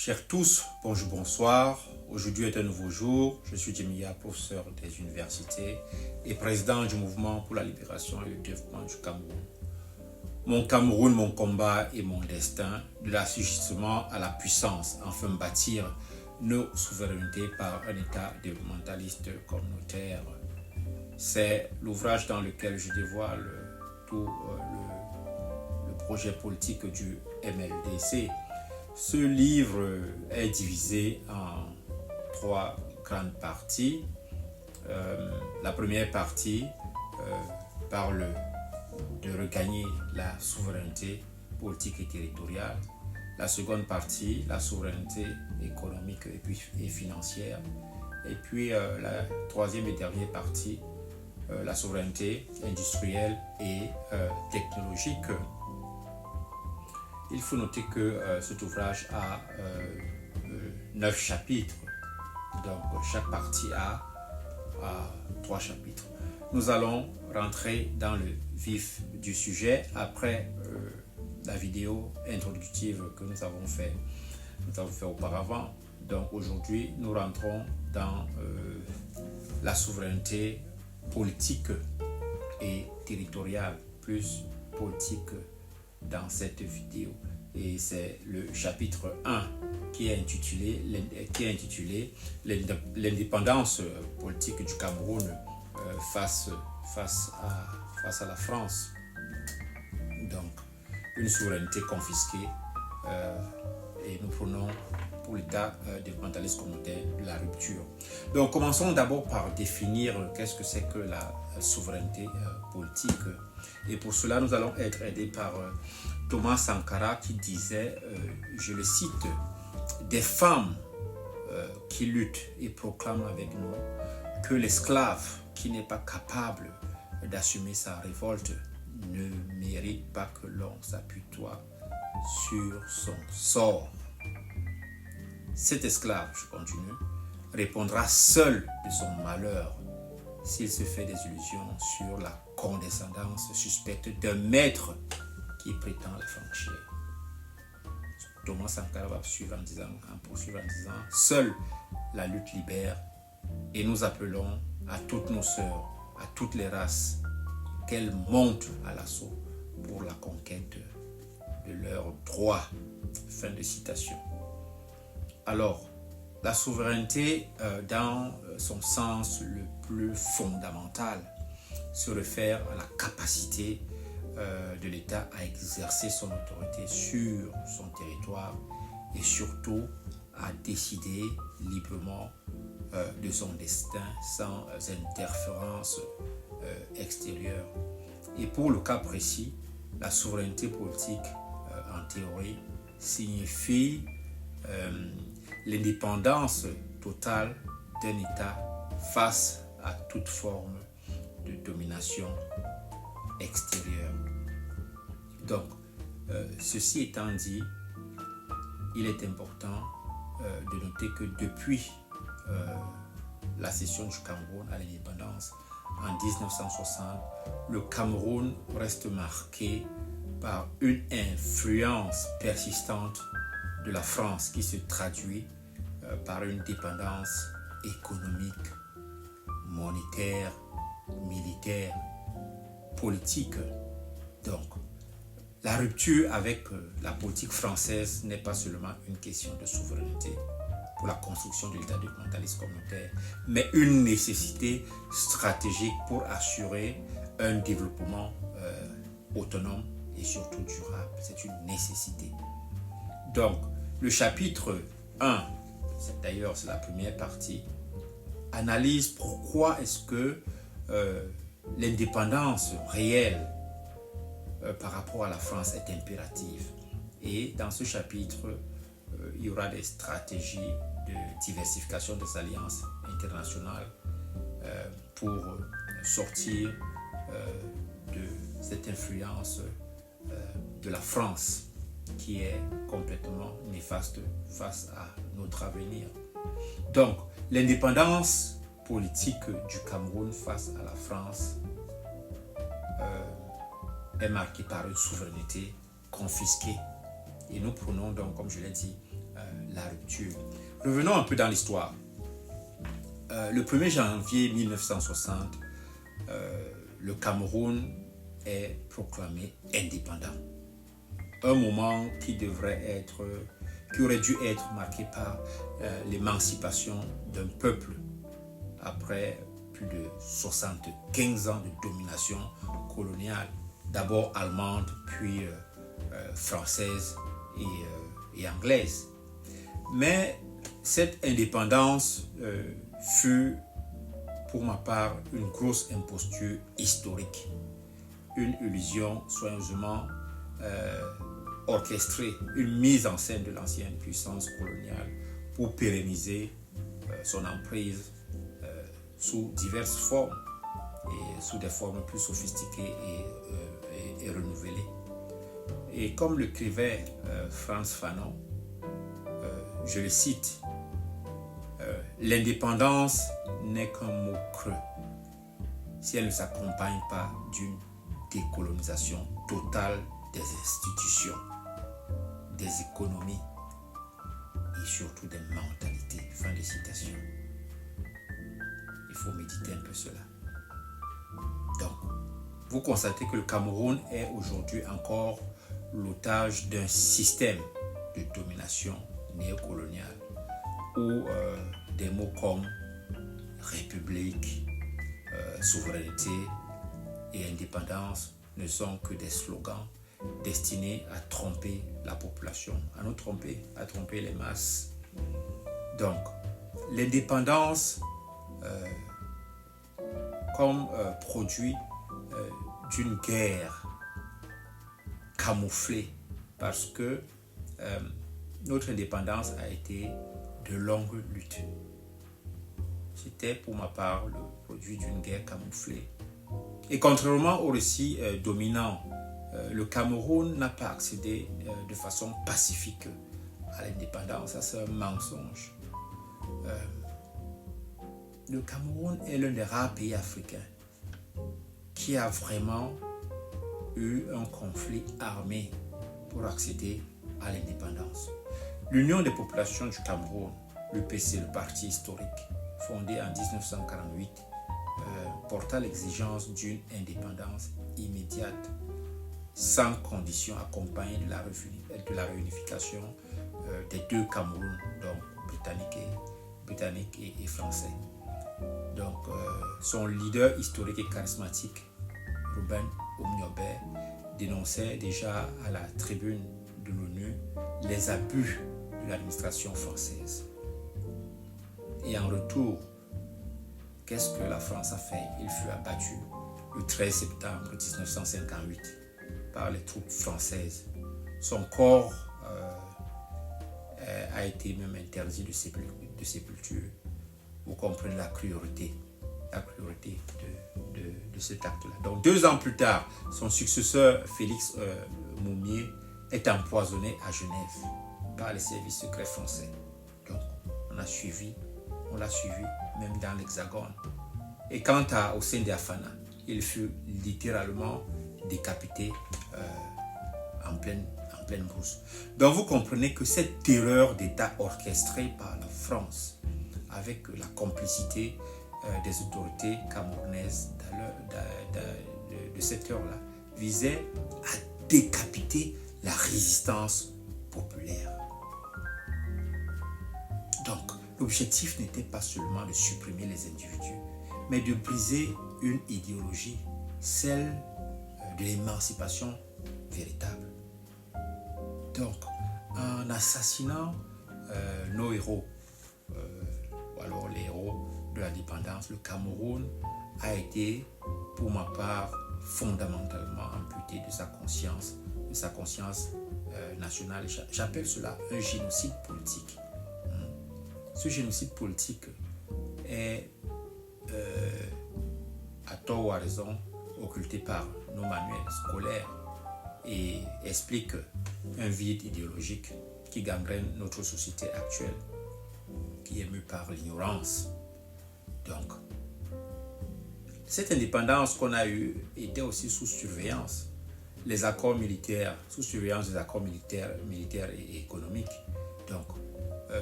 Chers tous, bonjour, bonsoir. Aujourd'hui est un nouveau jour. Je suis Djemia, professeur des universités et président du mouvement pour la libération et le développement du Cameroun. Mon Cameroun, mon combat et mon destin, de l'assujettissement à la puissance, enfin bâtir nos souverainetés par un État développementaliste communautaire. C'est l'ouvrage dans lequel je dévoile tout le projet politique du MLDC. Ce livre est divisé en trois grandes parties. La première partie parle de regagner la souveraineté politique et territoriale. La seconde partie, la souveraineté économique et financière. Et puis la troisième et dernière partie, la souveraineté industrielle et technologique. Il faut noter que cet ouvrage a 9 chapitres, donc chaque partie a 3 chapitres. Nous allons rentrer dans le vif du sujet après la vidéo introductive que nous avons fait auparavant. Donc aujourd'hui, nous rentrons dans la souveraineté politique et territoriale, plus politique dans cette vidéo. Et c'est le chapitre 1 qui est intitulé l'indépendance politique du Cameroun face à la France. Donc, une souveraineté confisquée et nous prenons pour l'État développementaliste communautaire de la rupture. Donc, commençons d'abord par définir qu'est-ce que c'est que la souveraineté politique. Et pour cela, nous allons être aidés par Thomas Sankara qui disait, je le cite, « Des femmes qui luttent et proclament avec nous que l'esclave qui n'est pas capable d'assumer sa révolte ne mérite pas que l'on s'apitoie sur son sort. Cet esclave, je continue, répondra seul de son malheur s'il se fait des illusions sur la condescendance suspecte d'un maître qui prétend l'affranchir. » Thomas Sankara va poursuivre en disant, seule la lutte libère, et nous appelons à toutes nos sœurs, à toutes les races, qu'elles montent à l'assaut pour la conquête de leurs droits. Fin de citation. Alors, la souveraineté, dans son sens le plus fondamental, se réfère à la capacité de l'État à exercer son autorité sur son territoire et surtout à décider librement de son destin sans interférence extérieure. Et pour le cas précis, la souveraineté politique, en théorie, signifie l'indépendance totale d'un État face à toute forme de domination extérieure. Donc, ceci étant dit, il est important de noter que depuis la cession du Cameroun à l'indépendance en 1960, le Cameroun reste marqué par une influence persistante de la France qui se traduit par une dépendance économique, monétaire, militaire, politique. Donc, la rupture avec la politique française n'est pas seulement une question de souveraineté pour la construction de l'État développementaliste communautaire, mais une nécessité stratégique pour assurer un développement autonome et surtout durable. C'est une nécessité. Donc, le chapitre 1, d'ailleurs c'est la première partie, analyse pourquoi est-ce que l'indépendance réelle par rapport à la France est impérative. Et dans ce chapitre, il y aura des stratégies de diversification des alliances internationales pour sortir de cette influence de la France qui est complètement néfaste face à notre avenir. Donc, l'indépendance politique du Cameroun face à la France est marquée par une souveraineté confisquée. Et nous prenons donc, comme je l'ai dit, la rupture. Revenons un peu dans l'histoire. Le 1er janvier 1960, le Cameroun est proclamé indépendant. Un moment qui aurait dû être marqué par l'émancipation d'un peuple après plus de 75 ans de domination coloniale, d'abord allemande, puis française et anglaise. Mais cette indépendance fut, pour ma part, une grosse imposture historique, une illusion soigneusement orchestrée, une mise en scène de l'ancienne puissance coloniale pour pérenniser son emprise sous diverses formes et sous des formes plus sophistiquées et renouvelées. Et comme l'écrivait Frantz Fanon, je le cite, l'indépendance n'est qu'un mot creux si elle ne s'accompagne pas d'une décolonisation totale des institutions, des économies et surtout des mentalités. Fin de citation. Il faut méditer un peu cela. Donc, vous constatez que le Cameroun est aujourd'hui encore l'otage d'un système de domination néocoloniale où des mots comme république, souveraineté et indépendance ne sont que des slogans destinés à tromper la population, à nous tromper, à tromper les masses. Donc, l'indépendance comme produit d'une guerre camouflée, parce que notre indépendance a été de longues luttes. C'était pour ma part le produit d'une guerre camouflée. Et contrairement au récit dominant, le Cameroun n'a pas accédé de façon pacifique à l'indépendance. Ça, c'est un mensonge. Le Cameroun est l'un des rares pays africains qui a vraiment eu un conflit armé pour accéder à l'indépendance. L'Union des populations du Cameroun, l'UPC, le parti historique, fondé en 1948, porta l'exigence d'une indépendance immédiate, sans condition, accompagnée de la réunification des deux Camerouns, donc britannique et français. Donc, son leader historique et charismatique, Ruben Omiobé, dénonçait déjà à la tribune de l'ONU les abus de l'administration française. Et en retour, qu'est-ce que la France a fait? Il fut abattu le 13 septembre 1958 par les troupes françaises. Son corps a été même interdit de sépulture. Vous comprenez la cruauté de cet acte-là. Donc 2 ans plus tard, son successeur Félix Moumié est empoisonné à Genève par les services secrets français. Donc on l'a suivi même dans l'Hexagone. Et quant à Hossein Diafana, il fut littéralement décapité en pleine brousse. Donc vous comprenez que cette terreur d'État orchestrée par la France, avec la complicité des autorités camerounaises de cette heure-là, visait à décapiter la résistance populaire. Donc, l'objectif n'était pas seulement de supprimer les individus, mais de briser une idéologie, celle de l'émancipation véritable. Donc, en assassinant nos héros, alors les héros de l'indépendance, le Cameroun a été, pour ma part, fondamentalement amputé de sa conscience nationale. J'appelle cela un génocide politique. Ce génocide politique est, à tort ou à raison, occulté par nos manuels scolaires et explique un vide idéologique qui gangrène notre société actuelle, qui est mue par l'ignorance. Donc, cette indépendance qu'on a eue était aussi sous surveillance. Les accords militaires, sous surveillance des accords militaires et économiques. Donc,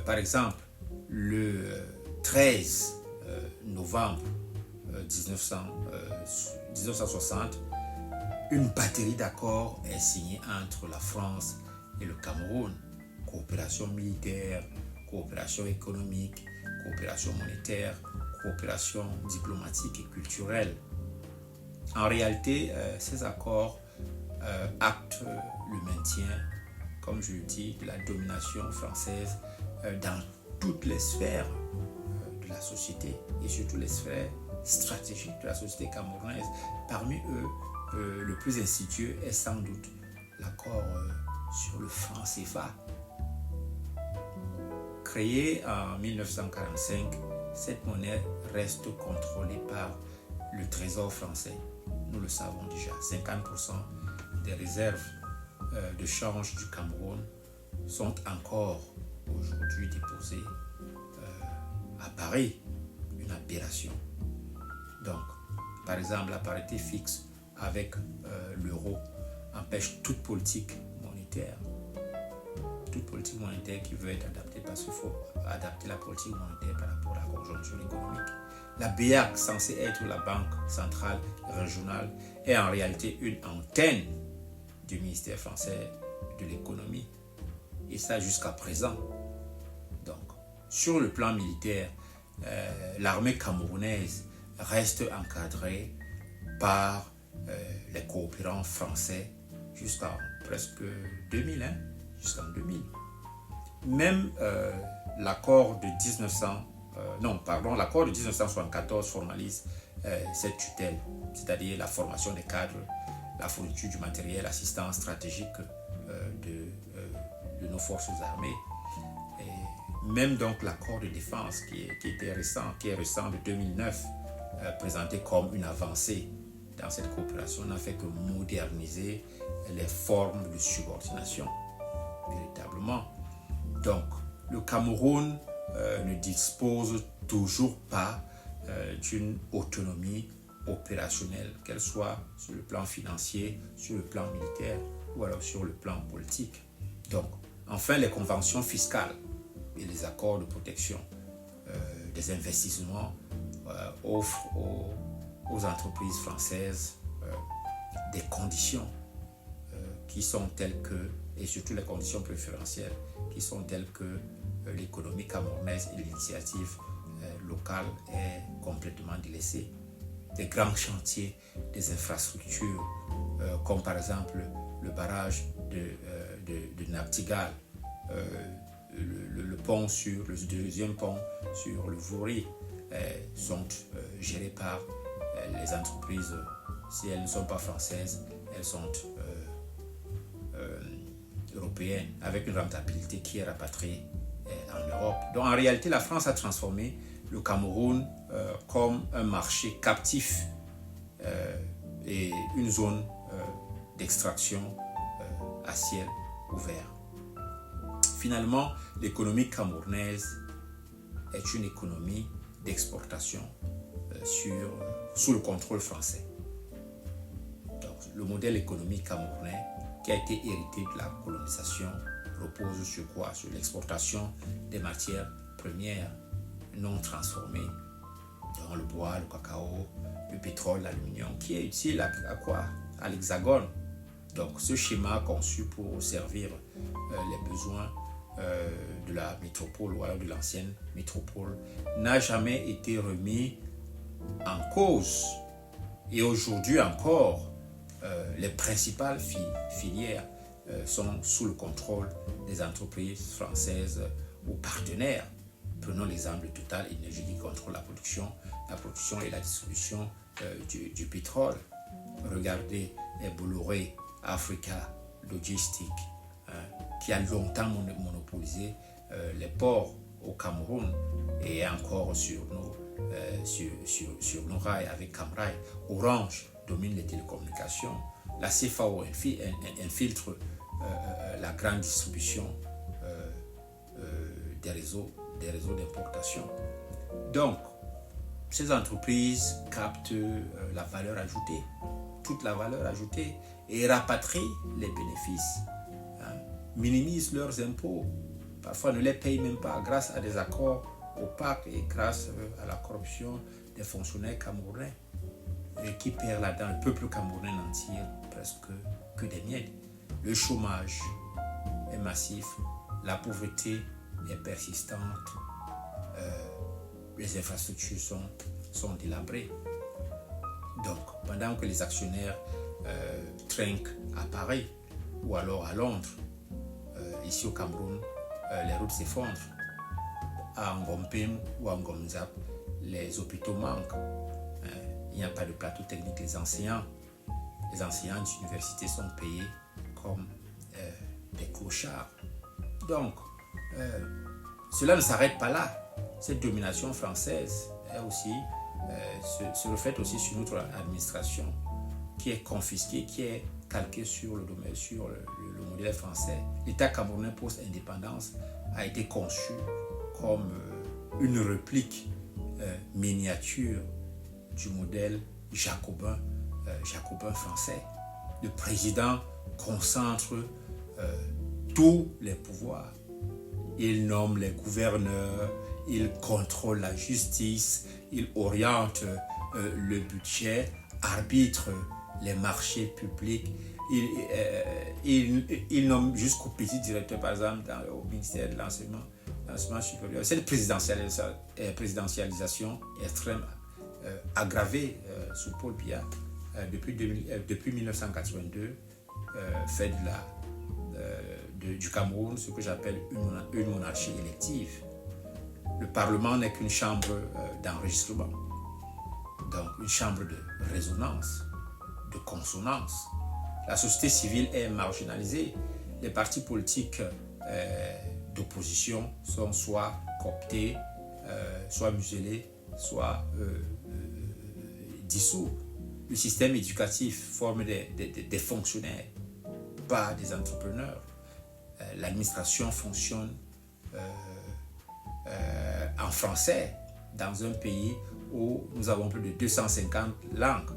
Par exemple, le 13 novembre 1960, une batterie d'accords est signée entre la France et le Cameroun. Coopération militaire, coopération économique, coopération monétaire, coopération diplomatique et culturelle. En réalité, ces accords actent le maintien, comme je le dis, de la domination française dans toutes les sphères de la société et surtout les sphères stratégiques de la société camerounaise. Parmi eux, le plus insidieux est sans doute l'accord sur le franc CFA. Créée en 1945, cette monnaie reste contrôlée par le Trésor français. Nous le savons déjà, 50% des réserves de change du Cameroun sont encore aujourd'hui déposées à Paris, une aberration. Donc, par exemple, la parité fixe avec l'euro empêche toute politique monétaire qui veut être adaptée, parce qu'il faut adapter la politique monétaire par rapport à la conjoncture économique. La BEAC, censée être la banque centrale régionale, est en réalité une antenne du ministère français de l'économie, et ça jusqu'à présent. Donc, sur le plan militaire, l'armée camerounaise reste encadrée par les coopérants français jusqu'en presque 2000, jusqu'en 2000. Même l'accord de 1974 formalise cette tutelle, c'est-à-dire la formation des cadres, la fourniture du matériel, l'assistance stratégique de nos forces armées. Et même donc l'accord de défense qui est récent de 2009, présenté comme une avancée dans cette coopération, n'a fait que moderniser les formes de subordination, véritablement. Donc, le Cameroun ne dispose toujours pas d'une autonomie opérationnelle, qu'elle soit sur le plan financier, sur le plan militaire ou alors sur le plan politique. Donc, enfin, les conventions fiscales et les accords de protection des investissements offrent aux entreprises françaises des conditions qui sont telles que, et surtout les conditions préférentielles, qui sont telles que l'économie camerounaise et l'initiative locale est complètement délaissée. Des grands chantiers, des infrastructures, comme par exemple le barrage de Naptigal, le deuxième pont sur le Vouri, sont gérés par les entreprises. Si elles ne sont pas françaises, elles sont européennes, avec une rentabilité qui est rapatriée en Europe. Donc en réalité, la France a transformé le Cameroun comme un marché captif et une zone d'extraction à ciel ouvert. Finalement, l'économie camerounaise est une économie d'exportation sous le contrôle français. Donc, le modèle économique camerounais qui a été hérité de la colonisation repose sur quoi? Sur l'exportation des matières premières non transformées, dont le bois, le cacao, le pétrole, l'aluminium, qui est utile à quoi? À l'Hexagone. Donc ce schéma conçu pour servir les besoins de la métropole ou alors de l'ancienne métropole n'a jamais été remis en cause. Et aujourd'hui encore, les principales filières sont sous le contrôle des entreprises françaises ou partenaires. Prenons l'exemple de Total Énergie qui contrôle la production et la distribution du pétrole. Regardez Bolloré Africa Logistique, qui a longtemps monopolisé les ports au Cameroun et encore sur nos rails avec Camrail. Orange domine les télécommunications. La CFAO infiltre la grande distribution des réseaux d'importation. Donc, ces entreprises captent la valeur ajoutée, toute la valeur ajoutée, et rapatrient les bénéfices, minimisent leurs impôts parfois ne les paye même pas grâce à des accords opaques et grâce à la corruption des fonctionnaires camerounais qui perdent là-dedans. Le peuple camerounais n'en tire presque que des miettes. Le chômage est massif, la pauvreté est persistante, les infrastructures sont délabrées. Donc, pendant que les actionnaires trinquent à Paris ou alors à Londres, ici au Cameroun, les routes s'effondrent. À Ngompem ou à Ngomzap, les hôpitaux manquent. Il n'y a pas de plateau technique. Les enseignants d'université sont payés comme des clochards. Donc, cela ne s'arrête pas là. Cette domination française est aussi, se reflète aussi sur notre administration, qui est confisquée, qui est calquée sur le modèle français. L'État camerounais post-indépendance a été conçu comme une réplique miniature du modèle jacobin français. Le président concentre tous les pouvoirs. Il nomme les gouverneurs, il contrôle la justice, il oriente le budget, arbitre les marchés publics. Il nomme jusqu'au petit directeur, par exemple, au ministère de l'enseignement supérieur. Cette présidentialisation extrême aggravée sous Paul Biya depuis 1982 fait du Cameroun ce que j'appelle une monarchie élective. Le Parlement n'est qu'une chambre d'enregistrement, donc une chambre de résonance, de consonance. La société civile est marginalisée. Les partis politiques d'opposition sont soit cooptés, soit muselés, soit dissous. Le système éducatif forme des fonctionnaires, pas des entrepreneurs. L'administration fonctionne en français dans un pays où nous avons plus de 250 langues,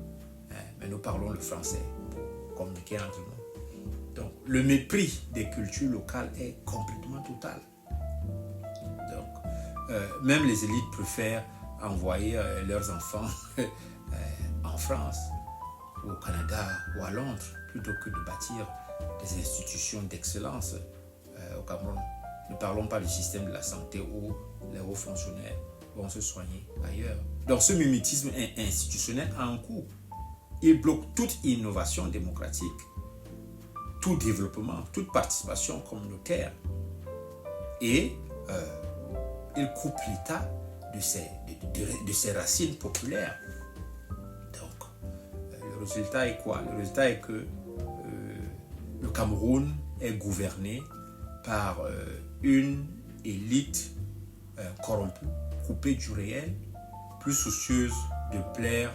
mais nous parlons le français pour communiquer entre nous. Donc, le mépris des cultures locales est complètement total. Donc, même les élites préfèrent envoyer leurs enfants en France, ou au Canada, ou à Londres, plutôt que de bâtir des institutions d'excellence au Cameroun. Ne parlons pas du système de la santé où les hauts fonctionnaires vont se soigner ailleurs. Donc ce mimétisme institutionnel a un coût. Il bloque toute innovation démocratique, tout développement, toute participation communautaire. Et il coupe l'État de ses racines populaires. Donc, le résultat est quoi? Le résultat est que le Cameroun est gouverné par une élite corrompue, coupée du réel, plus soucieuse de plaire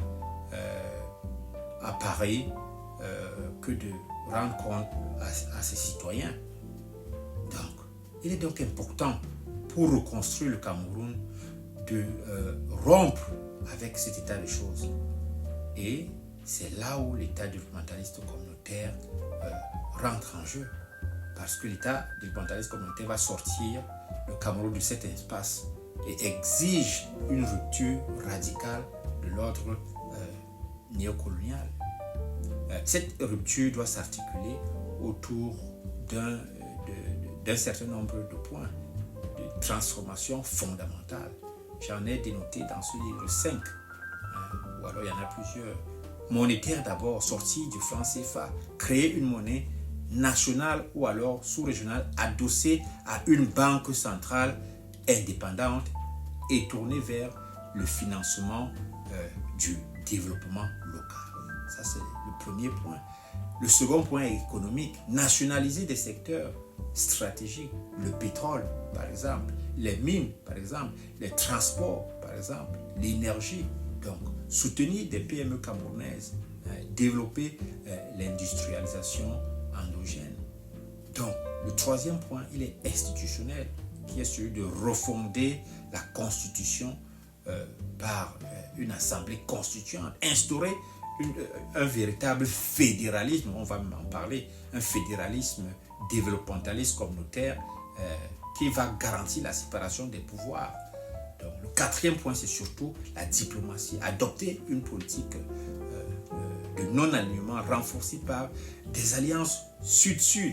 à Paris que de rendre compte à ses citoyens. Donc, il est donc important pour reconstruire le Cameroun de rompre avec cet état de choses. Et c'est là où l'état développementaliste communautaire rentre en jeu. Parce que l'état développementaliste communautaire va sortir le Cameroun de cet espace et exige une rupture radicale de l'ordre néocolonial. Cette rupture doit s'articuler autour d'un certain nombre de points de transformation fondamentale. J'en ai dénoté dans ce livre 5, ou alors il y en a plusieurs. Monétaire d'abord, sortie du franc CFA, créer une monnaie nationale ou alors sous-régionale adossée à une banque centrale indépendante et tournée vers le financement du développement local. Ça, c'est le premier point. Le second point est économique. Nationaliser des secteurs stratégiques. Le pétrole, par exemple. Les mines, par exemple. Les transports, par exemple. L'énergie. Donc, soutenir des PME camerounaises. Développer l'industrialisation endogène. Donc, le troisième point, il est institutionnel, qui est celui de refonder la Constitution par une assemblée constituante. Instaurer un véritable fédéralisme, on va en parler, un fédéralisme développementaliste communautaire qui va garantir la séparation des pouvoirs. Donc, le quatrième point, c'est surtout la diplomatie. Adopter une politique de non-alignement renforcée par des alliances sud-sud.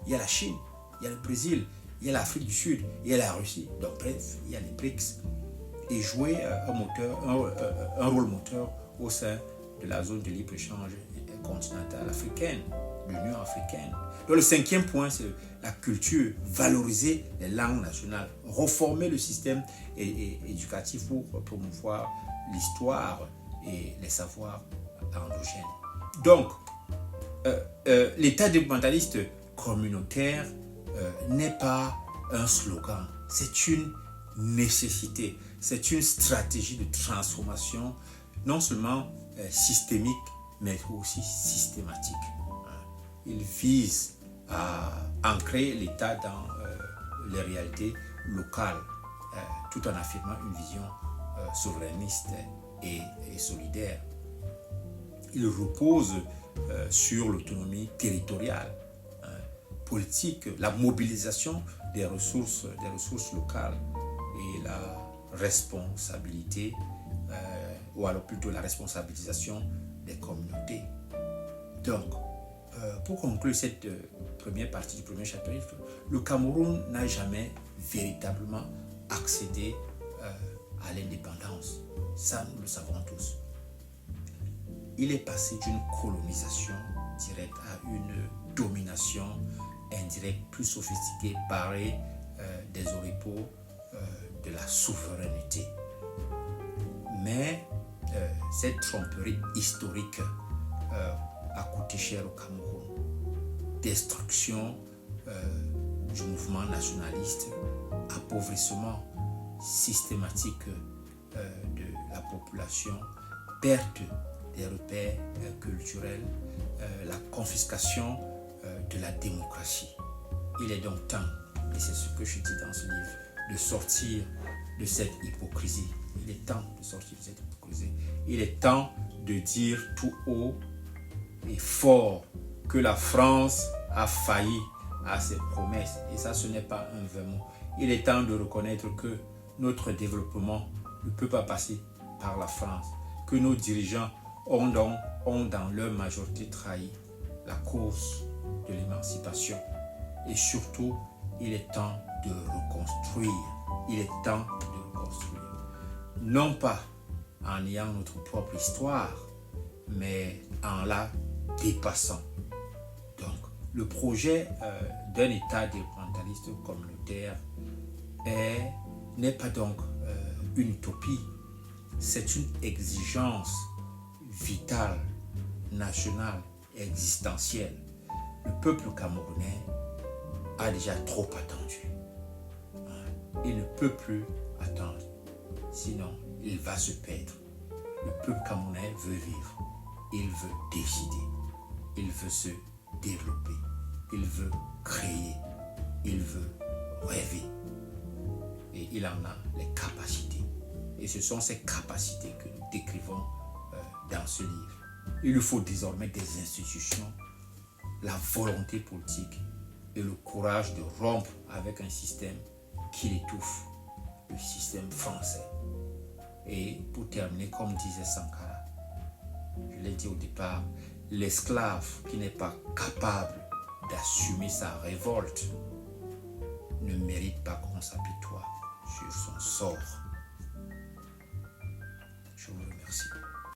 Il y a la Chine, il y a le Brésil, il y a l'Afrique du Sud, il y a la Russie. Donc, bref, il y a les BRICS. Et jouer un rôle moteur au sein de la zone de libre-échange continentale africaine, l'Union africaine. Donc, le cinquième point, c'est la culture, valoriser les langues nationales, reformer le système éducatif pour promouvoir l'histoire et les savoirs endogènes. Donc, l'État développementaliste communautaire n'est pas un slogan, c'est une nécessité, c'est une stratégie de transformation non seulement systémique, mais aussi systématique. Il vise à ancrer l'État dans les réalités locales, tout en affirmant une vision souverainiste et solidaire. Il repose sur l'autonomie territoriale, politique, la mobilisation des ressources locales et la responsabilité, ou alors plutôt la responsabilisation des communautés. Donc, pour conclure cette première partie du premier chapitre, le Cameroun n'a jamais véritablement accédé à l'indépendance. Ça, nous le savons tous. Il est passé d'une colonisation directe à une domination indirecte, plus sophistiquée, parée des oripeaux de la souveraineté. Mais cette tromperie historique a coûté cher au Cameroun. Destruction du mouvement nationaliste, appauvrissement systématique de la population, perte des repères culturels, la confiscation de la démocratie. Il est donc temps, et c'est ce que je dis dans ce livre, de sortir de cette hypocrisie. Il est temps de sortir de cette hypocrisie. Il est temps de dire tout haut et fort que la France a failli à ses promesses. Et ça, ce n'est pas un vain mot. Il est temps de reconnaître que notre développement ne peut pas passer par la France, que nos dirigeants ont dans leur majorité trahi la cause de l'émancipation. Et surtout, il est temps de reconstruire. Il est temps de reconstruire. Non pas en ayant notre propre histoire, mais en la dépassant. Donc, le projet d'un État développementaliste communautaire n'est pas donc une utopie, c'est une exigence vitale, nationale, existentielle. Le peuple camerounais a déjà trop attendu. Il ne peut plus attendre, sinon il va se perdre. Le peuple camerounais veut vivre, il veut décider, il veut se développer, il veut créer, il veut rêver. Et il en a les capacités. Et ce sont ces capacités que nous décrivons dans ce livre. Il lui faut désormais des institutions, la volonté politique et le courage de rompre avec un système qui l'étouffe, le système français. Et pour terminer, comme disait Sankara, je l'ai dit au départ, l'esclave qui n'est pas capable d'assumer sa révolte ne mérite pas qu'on s'apitoie sur son sort. Je vous remercie.